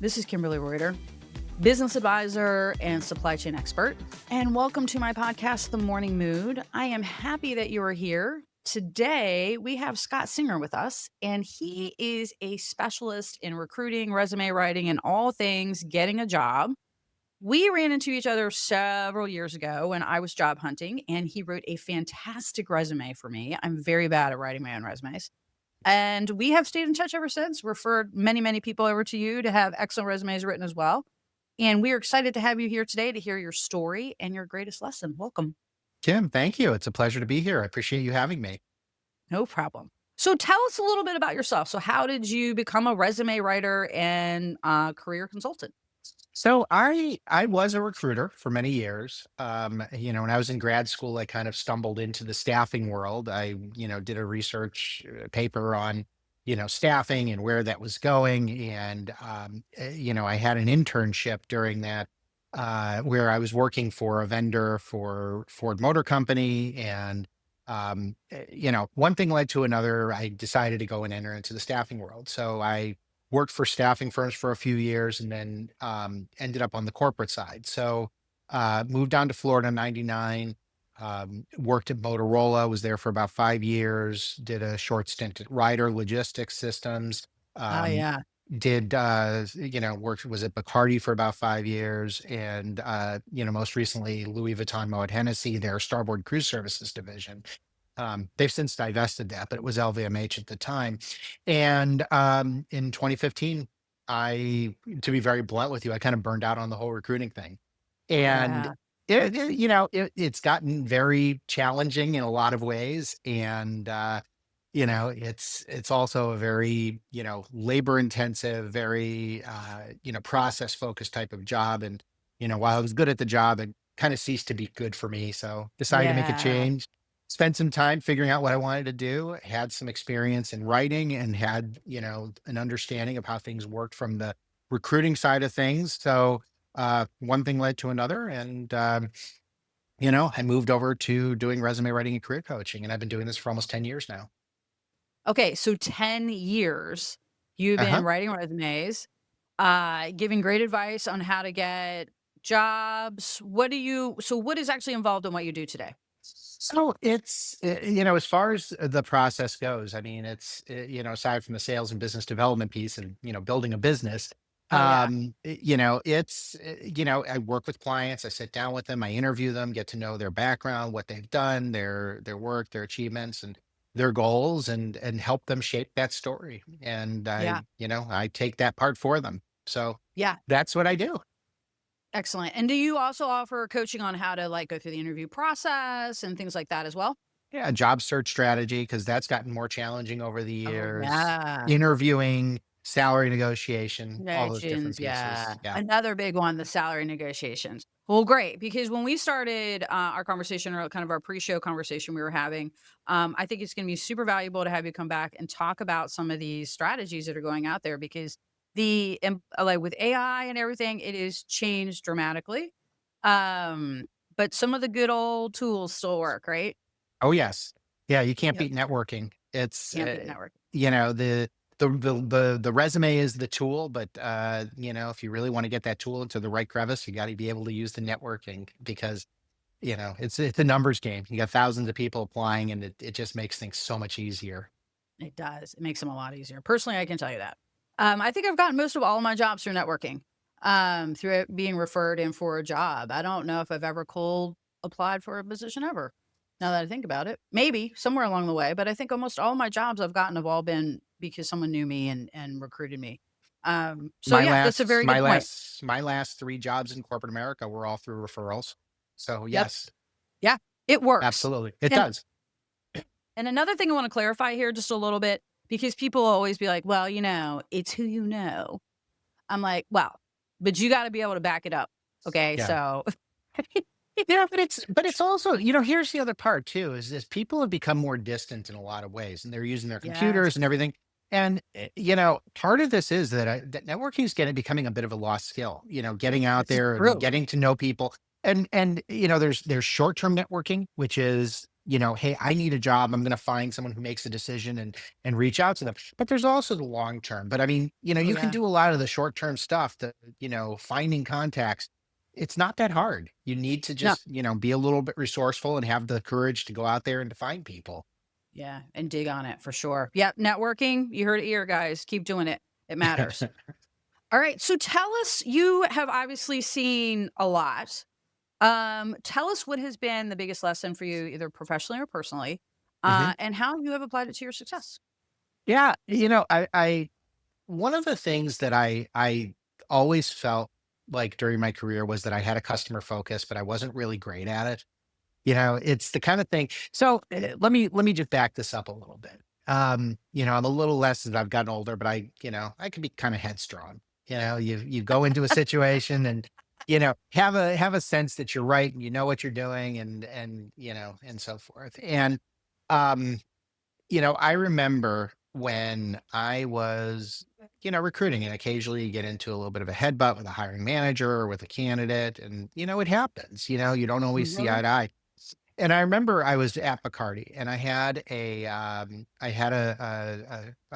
This is Kimberly Reuter, business advisor and supply chain expert. And welcome to my podcast, The Morning Mood. I am happy that you are here. Today, we have Scott Singer with us, and he is a specialist in recruiting, resume writing, and all things getting a job. We ran into each other several years ago when I was job hunting, and he wrote a fantastic resume for me. I'm very bad at writing my own resumes. And we have stayed in touch ever since, referred many, many people over to you to have excellent resumes written as well. And we are excited to have you here today to hear your story and your greatest lesson. Welcome. Kim, thank you. It's a pleasure to be here. I appreciate you having me. No problem. So tell us a little bit about yourself. So how did you become a resume writer and career consultant? So I was a recruiter for many years. When I was in grad school, I kind of stumbled into the staffing world. I did a research paper on, staffing and where that was going. And I had an internship during that where I was working for a vendor for Ford Motor Company. And one thing led to another. I decided to go and enter into the staffing world. So I worked for staffing firms for a few years and then ended up on the corporate side. So moved down to Florida in 99, worked at Motorola, was there for about 5 years, did a short stint at Ryder Logistics Systems, Oh, um, yeah. worked, was at Bacardi for about 5 years. And, most recently, Louis Vuitton Moet Hennessy, their Starboard Cruise Services division. They've since divested that, but it was LVMH at the time. And in 2015, to be very blunt with you, I kind of burned out on the whole recruiting thing. And Yeah. it's gotten very challenging in a lot of ways. And, it's also a very, labor intensive, very, process focused type of job. And, while I was good at the job, it kind of ceased to be good for me. So decided to make a Yeah. change, spent some time figuring out what I wanted to do, had some experience in writing and had, an understanding of how things worked from the recruiting side of things. So one thing led to another. And I moved over to doing resume writing and career coaching. And I've been doing this for almost 10 years now. Okay. So 10 years you've been Uh-huh. writing resumes, giving great advice on how to get jobs. What is actually involved in what you do today? So as far as the process goes, I mean, aside from the sales and business development piece and, building a business, Oh, yeah. I work with clients, I sit down with them, I interview them, get to know their background, what they've done, their work, their achievements and their goals and help them shape that story. And Yeah. I take that part for them. So Yeah. that's what I do. Excellent. And do you also offer coaching on how to, like, go through the interview process and things like that as well? Yeah, job search strategy, because that's gotten more challenging over the Oh, years. yeah. Interviewing, salary negotiation, all those different Connections, pieces. yeah. Yeah. Another big one, the salary negotiations. Well, great, because when we started, our conversation or kind of our pre-show conversation we were having, I think it's gonna be super valuable to have you come back and talk about some of these strategies that are going out there because like, with AI and everything, it is changed dramatically. But some of the good old tools still work, right? Oh, yes. Yeah, you can't Yep. beat networking. It's, Can't beat network. the resume is the tool, but, if you really wanna get that tool into the right crevice, you gotta be able to use the networking because, it's a numbers game. You got thousands of people applying, and it just makes things so much easier. It does. It makes them a lot easier. Personally, I can tell you that. I think I've gotten most of all of my jobs through networking, through it being referred in for a job. I don't know if I've ever cold applied for a position ever. Now that I think about it, maybe somewhere along the way, but I think almost all my jobs I've gotten have all been because someone knew me and recruited me. So My yeah, that's a last very my good point. last my last 3 jobs in corporate America were all through referrals. So, Yep. yes, Yeah, it works. absolutely. It And does. and another thing I want to clarify here just a little bit because people always be like, well, it's who you know. I'm like, "Well, but you gotta be able to back it up, okay?" Yeah. So Yeah, but it's also, here's the other part too, is this people have become more distant in a lot of ways, and they're using their computers and Yes, everything. And, part of this is that networking is becoming a bit of a lost skill, getting out this is there and true. getting to know people. And, there's short-term networking, which is, hey, I need a job. I'm going to find someone who makes a decision and reach out to them. But there's also the long term. But I mean, Oh, you can yeah. do a lot of the short term stuff, that, finding contacts. It's not that hard. You need to No. just, be a little bit resourceful and have the courage to go out there and to find people. Yeah, and dig on it for sure. Yep, networking, you heard it here, guys. Keep doing it. It matters. All right, so tell us, you have obviously seen a lot. Tell us what has been the biggest lesson for you, either professionally or personally, Mhm. and how you have applied it to your success. Yeah, I one of the things that I always felt like during my career was that I had a customer focus, but I wasn't really great at it. It's the kind of thing. So let me just back this up a little bit. I'm a little less as I've gotten older, but I can be kind of headstrong. You go into a situation and have a sense that you're right and you know what you're doing and so forth. And um, I remember when I was recruiting, and occasionally you get into a little bit of a headbutt with a hiring manager or with a candidate, and it happens. You don't always see Mhm. eye to eye. And I remember I was at Bacardi, and I had a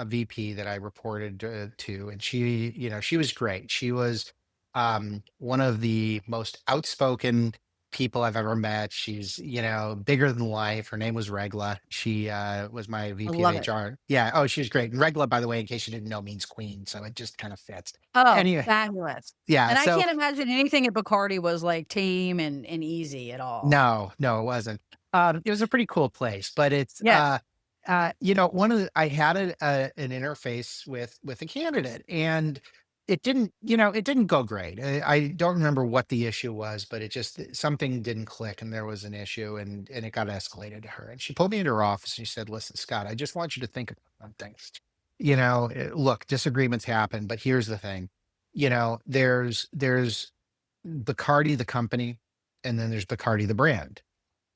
VP that I reported to, and she was great. She was one of the most outspoken people I've ever met. She's bigger than life. Her name was Regla. She was my I VP of love it. HR. Yeah. Oh, she was great. And Regla, by the way, in case you didn't know, means queen, so it just kind of fits. Oh, Anyway, fabulous. yeah. And I So can't imagine anything at Bacardi was, like, tame and easy at all. no, no, it wasn't. It was a pretty cool place, but it's, Yes. one of the I had an interface with a candidate, and it didn't go great. I don't remember what the issue was, but it just something didn't click, and there was an issue, and it got escalated to her. And she pulled me into her office and she said, "Listen, Scott, I just want you to think about something. Look, disagreements happen, but here's the thing. There's Bacardi the company, and then there's Bacardi the brand."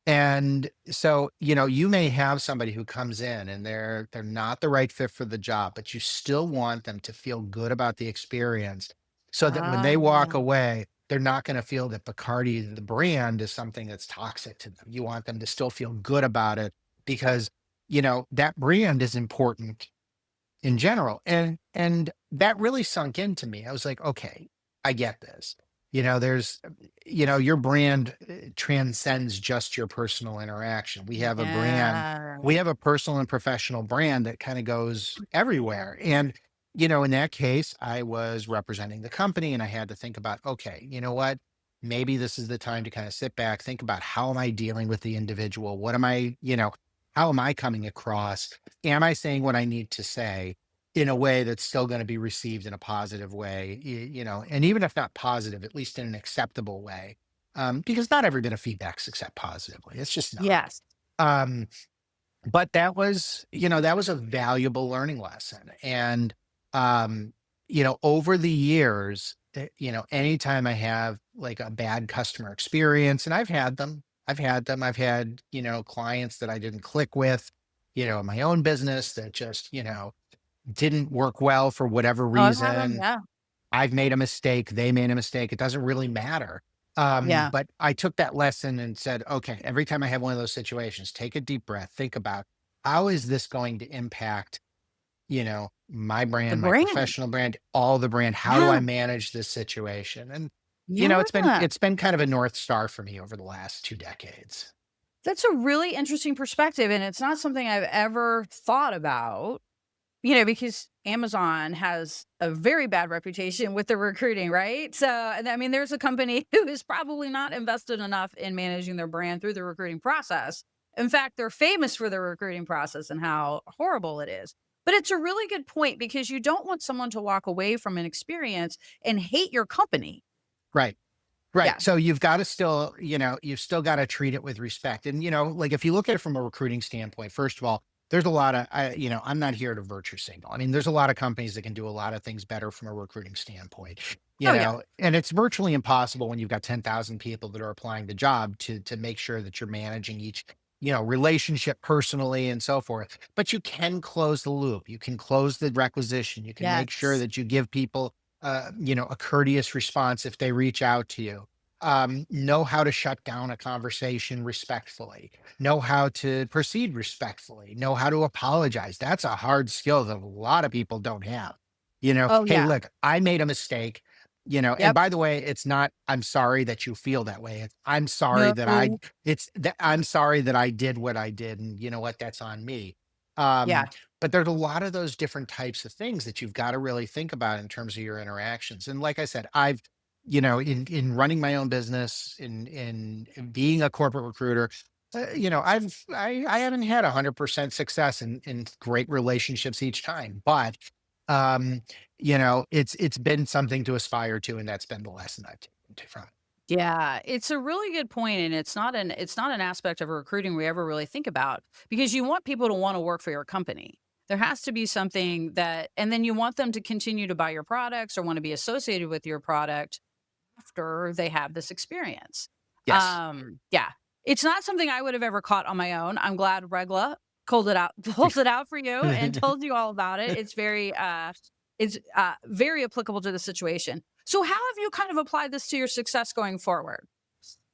And so, you may have somebody who comes in and they're not the right fit for the job, but you still want them to feel good about the experience so that when Ah, they walk away, they're not going to feel that Bacardi, the brand, is something that's toxic to them. You want them to still feel good about it because, that brand is important in general. And that really sunk into me. I was like, okay, I get this. There's your brand transcends just your personal interaction. yeah. We have a personal and professional brand that kind of goes everywhere. And in that case, I was representing the company and I had to think about, okay, you know what? Maybe this is the time to kind of sit back, think about, how am I dealing with the individual? How am I coming across? Am I saying what I need to say in a way that's still going to be received in a positive way? And even if not positive, at least in an acceptable way. Because not every bit of feedback's accept positively. It's just not. Yes. Um, but that was a valuable learning lesson. And, over the years, anytime I have like a bad customer experience, and I've had, clients that I didn't click with, in my own business that just, didn't work well for whatever Oh, I've had them, reason. yeah. I've made a mistake. They made a mistake. It doesn't really matter. Yeah. But I took that lesson and said, okay, every time I have one of those situations, take a deep breath, think about, how is this going to impact, my The brand, my brand. professional brand, all the brand. How do I Yeah. manage this situation? And, Yeah. it's been kind of a North Star for me over the last 2 decades. That's a really interesting perspective, and it's not something I've ever thought about, because Amazon has a very bad reputation with the recruiting, right? So, and I mean, there's a company who is probably not invested enough in managing their brand through the recruiting process. In fact, they're famous for their recruiting process and how horrible it is. But it's a really good point because you don't want someone to walk away from an experience and hate your company. Right. Right. Yeah. So you've got to still, you've still got to treat it with respect. And, like if you look at it from a recruiting standpoint, first of all, there's a lot of, I'm not here to virtue signal. I mean, there's a lot of companies that can do a lot of things better from a recruiting standpoint, Oh, yeah. and it's virtually impossible when you've got 10,000 people that are applying the job to make sure that you're managing each, relationship personally and so forth. But you can close the loop. You can close the requisition. You can make sure Yes. that you give people, a courteous response if they reach out to you. know how to shut down a conversation respectfully, know how to proceed respectfully, know how to apologize. That's a hard skill that a lot of people don't have. Oh, Hey, yeah. look, I made a mistake. And Yep. by the way, it's not, I'm sorry that you feel that way. No. I'm sorry that I did what I did. And you know what? That's on me. Um, Yeah. but there's a lot of those different types of things that you've got to really think about in terms of your interactions. And like I said, in running my own business, in being a corporate recruiter, I haven't had 100% success in great relationships each time, but um, it's been something to aspire to, and that's been the lesson I've taken from it. Yeah, it's a really good point, and it's not an aspect of recruiting we ever really think about because you want people to want to work for your company. There has to be something that, and then you want them to continue to buy your products or want to be associated with your product after they have this experience. Yes. Yeah, it's not something I would have ever caught on my own. I'm glad Regla pulled it out, pulled it out for you, and told you all about it. It's very applicable to the situation. So, how have you kind of applied this to your success going forward?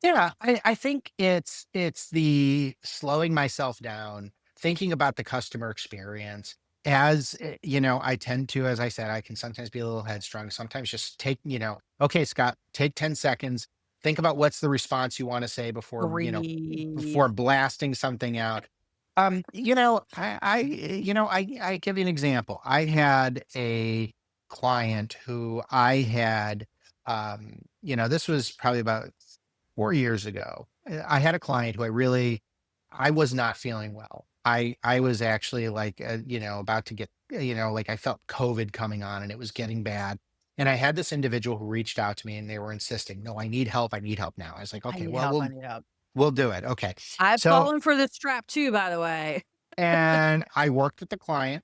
Yeah, I think it's the slowing myself down, thinking about the customer experience. I tend to, as I said, I can sometimes be a little headstrong. Sometimes just okay, Scott, take 10 seconds, think about what's the response you want to say before Breathe. blasting something out. I give you an example. I had a client who I had, this was probably about 4 years ago. I had a client who I was not feeling well. I was actually like, about to get, like I felt COVID coming on and it was getting bad. And I had this individual who reached out to me and they were insisting, "No, I need help. I need help now." I was like, I "Okay, need well, help. I need help. we'll do it." Okay. I've So, fallen for this trap too, by the way. and I worked with the client,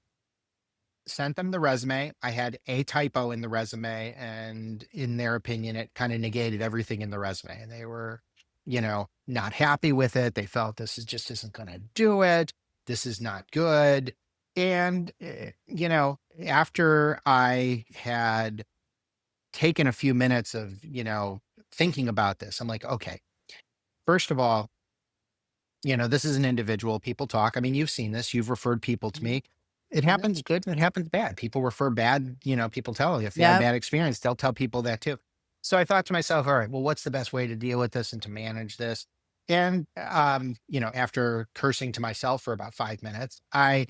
sent them the resume. I had a typo in the resume, and in their opinion, it kind of negated everything in the resume. And they were, not happy with it. They felt this is just isn't going to do it. This is not good. And, after I had taken a few minutes of, thinking about this, I'm like, okay, first of all, this is an individual. People talk. I mean, you've seen this. You've referred people to Mhm. me. It Yep. happens good and it happens bad. People refer bad, people tell you if you had a Yep. bad experience, they'll tell people that too. So I thought to myself, all right, well, what's the best way to deal with this and to manage this? And after cursing to myself for about 5 minutes, you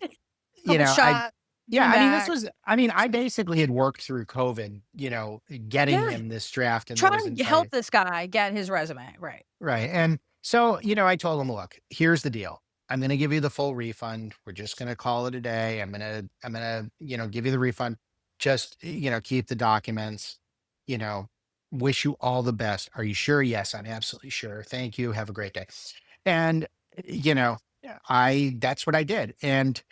Couple know, I shot, yeah, getting back. I basically had worked through COVID, getting Yeah. him this draft and there was Trying to inside. help this guy get his resume. Right. Right. And so, I told him, look, here's the deal. I'm going to give you the full refund. We're just going to call it a day. Give you the refund. Just, keep the documents, you know, wish you all the best. Are you sure? Yes, I'm absolutely sure. Thank you. Have a great day. And, you know, that's what I did. And,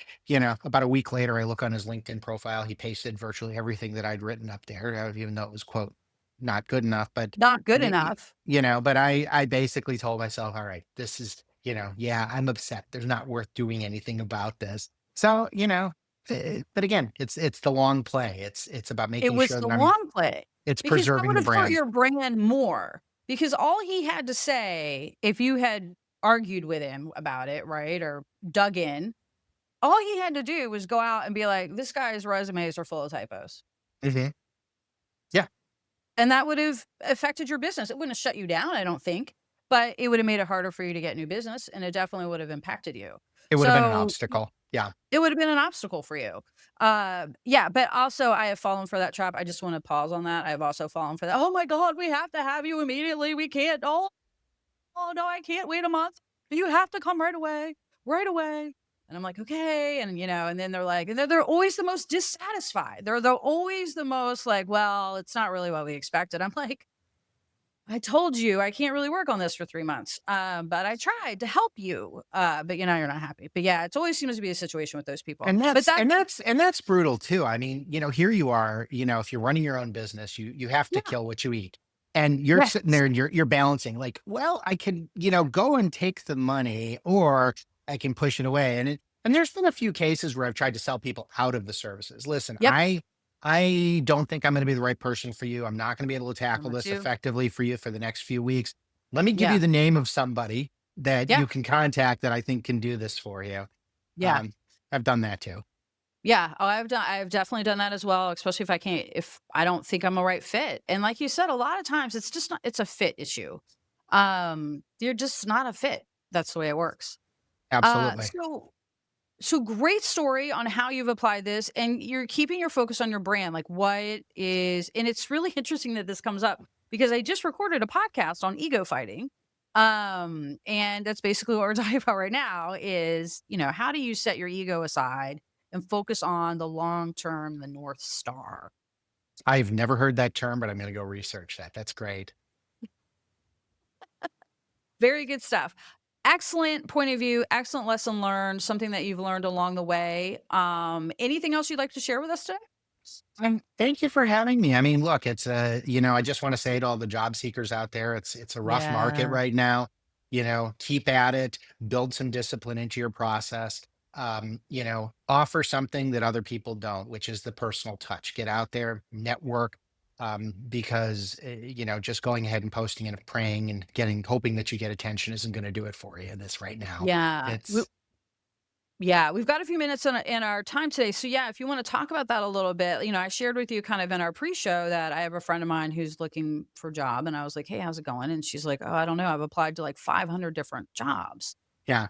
about a week later, I look on his LinkedIn profile. He pasted virtually everything that I'd written up there, even though it was, quote, not good enough. But Not good y- enough. but I basically told myself, all right, this is, yeah, I'm upset. There's not worth doing anything about this. So, but again, it's the long play. It's about It making was sure the that I'm long play it's because that preserving would the have hurt brand. your brand more because all he had to say if you had argued with him about it, right, or dug in, all he had to do was go out and be like, "This guy's resumes are full of typos." Hmm. Yeah, And that would have affected your business. It wouldn't have shut you down, I don't think, but it would have made it harder for you to get new business, and it definitely would have impacted you. it would have been an So, obstacle. Yeah. it would have been an obstacle for you. Yeah, but also I have fallen for that trap. I just wanna pause on that. I have also fallen for that. "Oh my god, we have to have you immediately. We can't. Oh, no, I can't wait a month. You have to come right away, right away." And I'm like, "Okay." And, and then they're like, and they're always the most dissatisfied. They're always the most like, "Well, it's not really what we expected." I'm like, "I told you I can't really work on this for 3 months, but I tried to help you, but, you're not happy." But, yeah, it always seems to be a situation with those people. And But that's that and that's and that's brutal too. I mean, here you are, if you're running your own business, you have to yeah, kill what you eat. And you're sitting yes. there and you're balancing like, well, I can, go and take the money or I can push it away. And there's been a few cases where I've tried to sell people out of the services. Listen, Yep. I don't think I'm going to be the right person for you. I'm not going to be able to I'm tackle with this you. effectively for you for the next few weeks. Let me give you Yeah. the name of somebody that Yeah. you can contact that I think can do this for you. Yeah. Um, I've done that too. Yeah. Oh, I've definitely done that as well, especially if I don't think I'm a right fit. And like you said, a lot of times it's just not it's a fit issue. You're just not a fit. That's the way it works. Uh Absolutely. so so great story on how you've applied this and you're keeping your focus on your brand. Like what is and it's really interesting that this comes up because I just recorded a podcast on ego fighting. And that's basically what we're talking about right now is, how do you set your ego aside and focus on the long term, the North Star? I've never heard that term, but I'm going to go research that. That's great. Very good stuff. Excellent point of view, excellent lesson learned, something that you've learned along the way. Anything else you'd like to share with us today? Thank you for having me. I mean, look, I just want to say to all the job seekers out there, it's a rough market Yeah. right now. Keep at it, build some discipline into your process. Offer something that other people don't, which is the personal touch. Get out there, network, because just going ahead and posting and praying and hoping that you get attention isn't going to do it for you in this right now. Yeah. It's Yeah, we've got a few minutes in our time today. So yeah, if you want to talk about that a little bit, I shared with you kind of in our pre-show that I have a friend of mine who's looking for a job and I was like, "Hey, how's it going?" And she's like, "Oh, I don't know. I've applied to like 500 different jobs yeah.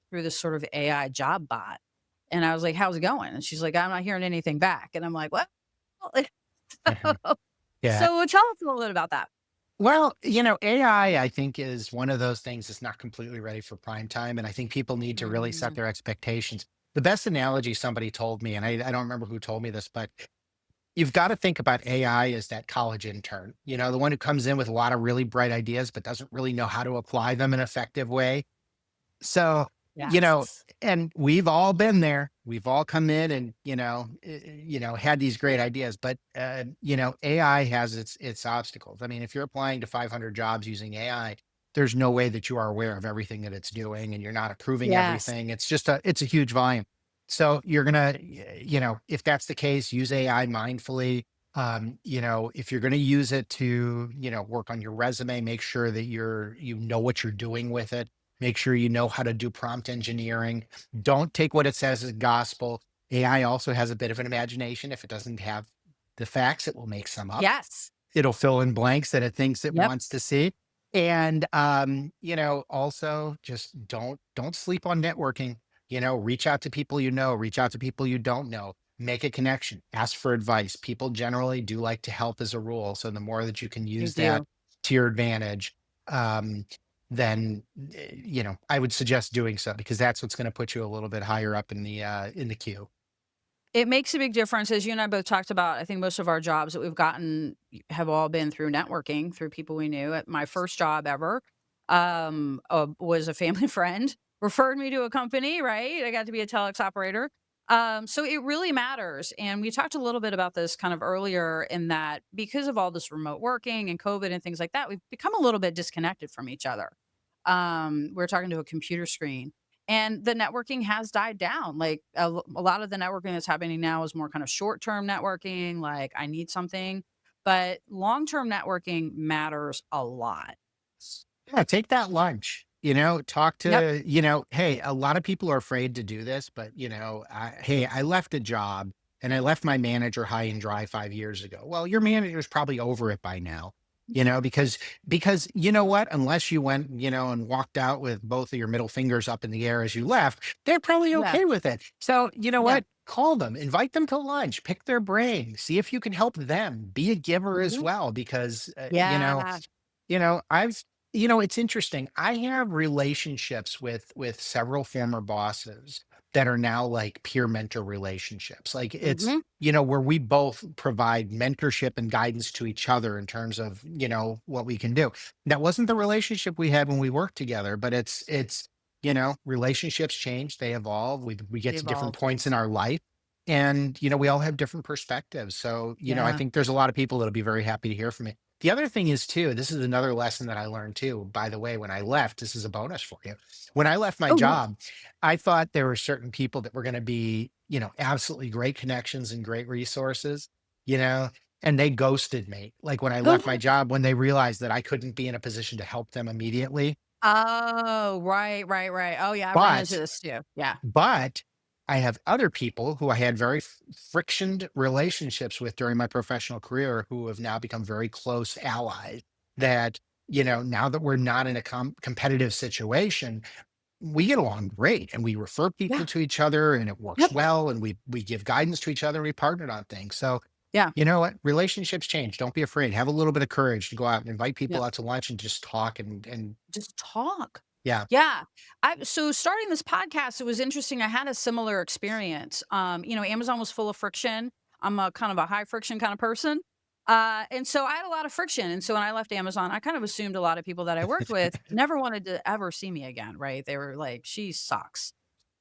through this sort of AI job bot." And I was like, "How's it going?" And she's like, "I'm not hearing anything back." And I'm like, "What?" so, Yeah. so tell us a little bit about that. Well, AI, I think, is one of those things that's not completely ready for prime time. And I think people need to really set Mhm. their expectations. The best analogy somebody told me, and I don't remember who told me this, but you've got to think about AI as that college intern, the one who comes in with a lot of really bright ideas, but doesn't really know how to apply them in an effective way. So, Yes. and we've all been there. We've all come in and, had these great ideas, but AI has its obstacles. I mean, if you're applying to 500 jobs using AI, there's no way that you are aware of everything that it's doing and you're not approving Yes. everything. It's a huge volume. So you're gonna, if that's the case, use AI mindfully. If you're going to use it to, work on your resume, make sure that you know what you're doing with it. Make sure you know how to do prompt engineering. Don't take what it says as gospel. AI also has a bit of an imagination. If it doesn't have the facts, it will make some up. Yes. It'll fill in blanks that it thinks it Yep. wants to see. And also just don't sleep on networking. Reach out to people reach out to people you don't know. Make a connection, ask for advice. People generally do like to help as a rule. So the more that you can You use that do. to your advantage, um, then I would suggest doing so because that's what's going to put you a little bit higher up in the queue. It makes a big difference, as you and I both talked about. I think most of our jobs that we've gotten have all been through networking, through people we knew. At my first job ever, was a family friend referred me to a company. Right, I got to be a telex operator. So it really matters, and we talked a little bit about this kind of earlier. In that, because of all this remote working and COVID and things like that, we've become a little bit disconnected from each other. We're talking to a computer screen and the networking has died down. Like a lot of the networking that's happening now is more kind of short term networking, like I need something, but long term networking matters a lot. Yeah, take that lunch. Talk Yep. to, hey, a lot of people are afraid to do this, but hey, I left a job and I left my manager high and dry 5 years ago. Well, your manager's probably over it by now, because you know what? Unless you went, and walked out with both of your middle fingers up in the air as you left, they're probably Yeah. okay with it. So you know Yeah. what? Call them, invite them to lunch, pick their brain, see if you can help them. Be a giver as Mhm. well, because Yeah. I've it's interesting. I have relationships with several former bosses that are now like peer mentor relationships. Like it's, Hmm. where we both provide mentorship and guidance to each other in terms of, what we can do. That wasn't the relationship we had when we worked together, but relationships change, they evolve. We get to different Evolve. points in our life. And, we all have different perspectives. So, I Yeah. think there's a lot of people that'll be very happy to hear from me. The other thing is too, this is another lesson that I learned too, by the way, when I left, this is a bonus for you. When I left my Oh, yeah. job, I thought there were certain people that were going to be, absolutely great connections and great resources. you know, and they ghosted me. Like when I left my Oh, job, when they realized that I couldn't be in a position to help them immediately. right, right, right. Oh, yeah, I've ran into But this too. Yeah. But I have other people who I had very frictioned relationships with during my professional career who have now become very close allies that, now that we're not in a competitive situation, we get along great and we refer people Yeah. to each other and it works Yep. well and we give guidance to each other and we partnered on things. So, Yeah. you know what? Relationships change. Don't be afraid. Have a little bit of courage to go out and invite people Yep. out to lunch and just talk and Just talk. yeah. Yeah. So starting this podcast, it was interesting. I had a similar experience. Amazon was full of friction. I'm a kind of a high friction kind of person. And so I had a lot of friction. And so when I left Amazon, I kind of assumed a lot of people that I worked with never wanted to ever see me again, right? They were like, she sucks.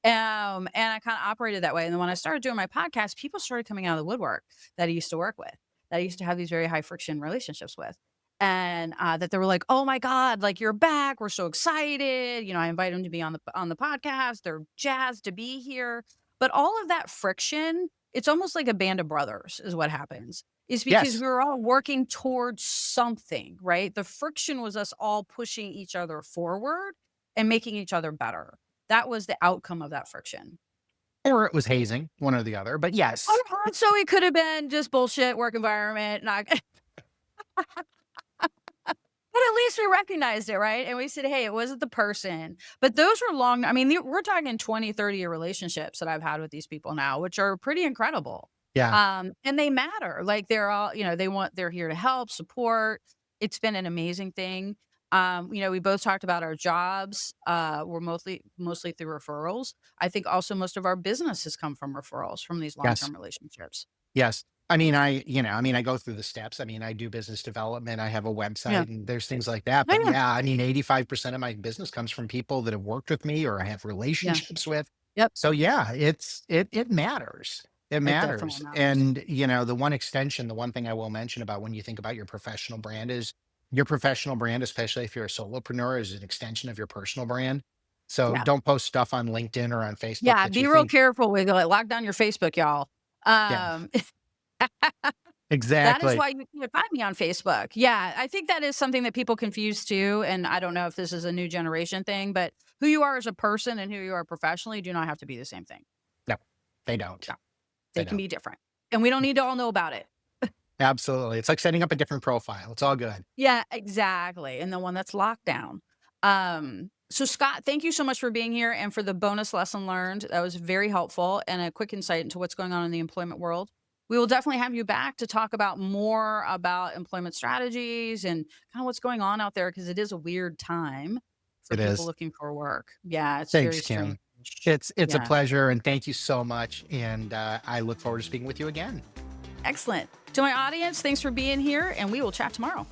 And I kind of operated that way. And then when I started doing my podcast, people started coming out of the woodwork that I used to work with, that I used to have these very high friction relationships with. And that they were like, "Oh my God, like you're back. We're so excited." I invite them to be on the podcast. They're jazzed to be here. But all of that friction, it's almost like a band of brothers, is what happens. Is because Yes. we were all working towards something, right? The friction was us all pushing each other forward and making each other better. That was the outcome of that friction. Or it was hazing, one or the other. But yes. So it could have been just bullshit work environment. Not But at least we recognized it, right? And we said, "Hey, it wasn't the person." But those were long, I mean, we're talking 20, 30-year relationships that I've had with these people now, which are pretty incredible. Yeah. And they matter. Like they're all, they're here to help, support. It's been an amazing thing. We both talked about our jobs. We're mostly through referrals. I think also most of our business has come from referrals from these Yes. long-term relationships. Yes. I go through the steps. I mean, I do business development. I have a Yeah. website and there's things like that. Yeah, But yeah. yeah, I mean, 85% of my business comes from people that have worked with me or I have Yeah. relationships with. Yep. So yeah, it matters. It It definitely matters. matters. And the one thing I will mention about when you think about your professional brand is your professional brand, especially if you're a solopreneur, is an extension of your personal brand. So Yeah. don't post stuff on LinkedIn or on Facebook Yeah, that you be real think, careful with, like, lock down your Facebook, y'all. yeah, Um, that is exactly. why you can't find me on Facebook. Yeah, I think that is something that people confuse too, and I don't know if this is a new generation thing, but who you are as a person and who you are professionally do not have to be the same thing. No, they don't. No, They they can don't. be different, and we don't need to all know about it. Absolutely. It's like setting up a different profile. It's all good. Yeah, exactly, and the one that's locked down. So Scott, thank you so much for being here and for the bonus lesson learned. That was very helpful and a quick insight into what's going on in the employment world. We will definitely have you back to talk about more about employment strategies and kind of what's going on out there because it is a weird time for It people is. looking for work. Yeah, it's very Thanks, strange. Kim. It's a Yeah, pleasure, and thank you so much. And I look forward to speaking with you again. excellent. To my audience, thanks for being here, and we will chat tomorrow.